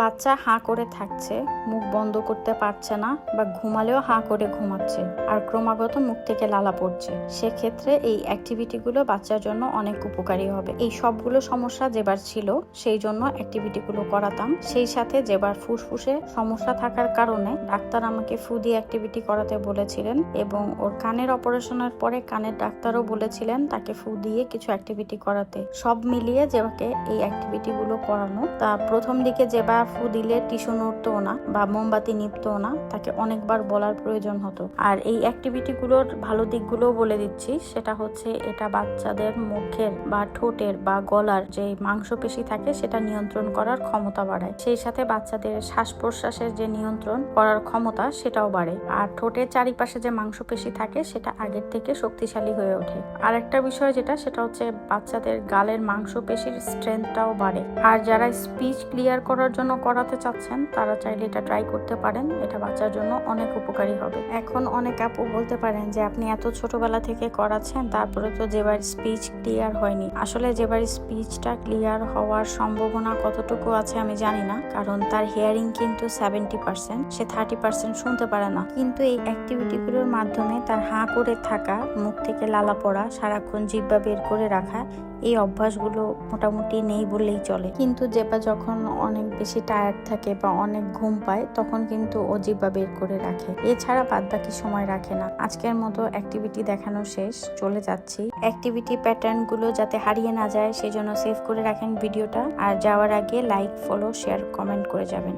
বাচ্চা হাঁ করে থাকছে, মুখ বন্ধ করতে পারছে না বা ঘুমালেও হাঁ করে ঘুমাচ্ছে আর ক্রমাগত মুখ থেকে লালা পড়ছে। সেক্ষেত্রে এই অ্যাক্টিভিটিগুলো বাচ্চার জন্য অনেক উপকারী হবে। এই সবগুলো সমস্যা যেবার ছিল সেই জন্য অ্যাক্টিভিটিগুলো করাতাম। সেই সাথে যেবার ফুসফুসে সমস্যা থাকার কারণে ডাক্তার আমাকে ফু দিয়ে অ্যাক্টিভিটি করাতে বলেছিলেন এবং ওর কানের অপারেশনের পরে কানের ডাক্তারও বলেছিলেন তাকে ফু দিয়ে কিছু অ্যাক্টিভিটি করাতে। সব মিলিয়ে যেভাবে এই অ্যাক্টিভিটিগুলো করানো, তা প্রথম দিকে যেবার ফু দিলে টিস্যু নড়তো না বা মোমবাতি নিভতো না, তাকে অনেকবার বলার প্রয়োজন হতো। আর এই অ্যাক্টিভিটিগুলোর ভালো দিকগুলো বলে দিচ্ছি। সেটা হচ্ছে এটা বাচ্চাদের মুখের বা ঠোঁটের বা গলার যে মাংসপেশি থাকে সেটা নিয়ন্ত্রণ করার ক্ষমতা বাড়ায়। সেই সাথে বাচ্চাদের শ্বাস প্রশ্বাসের যে নিয়ন্ত্রণ করার ক্ষমতা সেটাও বাড়ে। আর ঠোঁটের চারিপাশে যে মাংসপেশি থাকে সেটা আগের থেকে শক্তিশালী হয়ে ওঠে। আর একটা বিষয় সেটা হচ্ছে বাচ্চাদের গালের মাংসপেশির স্ট্রেংথটাও বাড়ে। আর যারা স্পিচ ক্লিয়ার করার জন্য করাতে চাচ্ছেন তারা চাইলে এটা ট্রাই করতে পারেন। এটা বাচ্চার জন্য অনেক উপকারী হবে। এখন অনেক আপু বলতে পারেন যে আপনি এত ছোটবেলা থেকে করাচ্ছেন, তারপরে তো যেবার স্পিচ ক্লিয়ার হয়নি। আসলে যেবার স্পিচটা ক্লিয়ার হওয়ার সম্ভাবনা কতটুকু আছে আমি জানি না, কারণ তার হিয়ারিং কিন্তু 70%, সে 30% শুনতে পারে না। কিন্তু এই অ্যাক্টিভিটিগুলোর মাধ্যমে তার হাঁ করে থাকা, মুখ থেকে লালা পড়া, সারাক্ষণ জিহ্বা বের করে রাখা, এই অভ্যাসগুলো মোটামুটি নেই বললেই চলে। কিন্তু যেবা যখন অনেক বেশি টায়ার্ড থাকে বা অনেক ঘুম পায় তখন কিন্তু ও জিহ্বা বের করে রাখে, এছাড়া বাদবাকি সময় রাখে না। আজকের মতো অ্যাক্টিভিটি দেখানো শেষ, চলে যাচ্ছি। অ্যাক্টিভিটি প্যাটার্ন গুলো যাতে হারিয়ে না যায় সেজন্য সেভ করে রাখেন ভিডিওটা, আর যাওয়ার আগে লাইক, ফলো, শেয়ার, কমেন্ট করে যাবেন।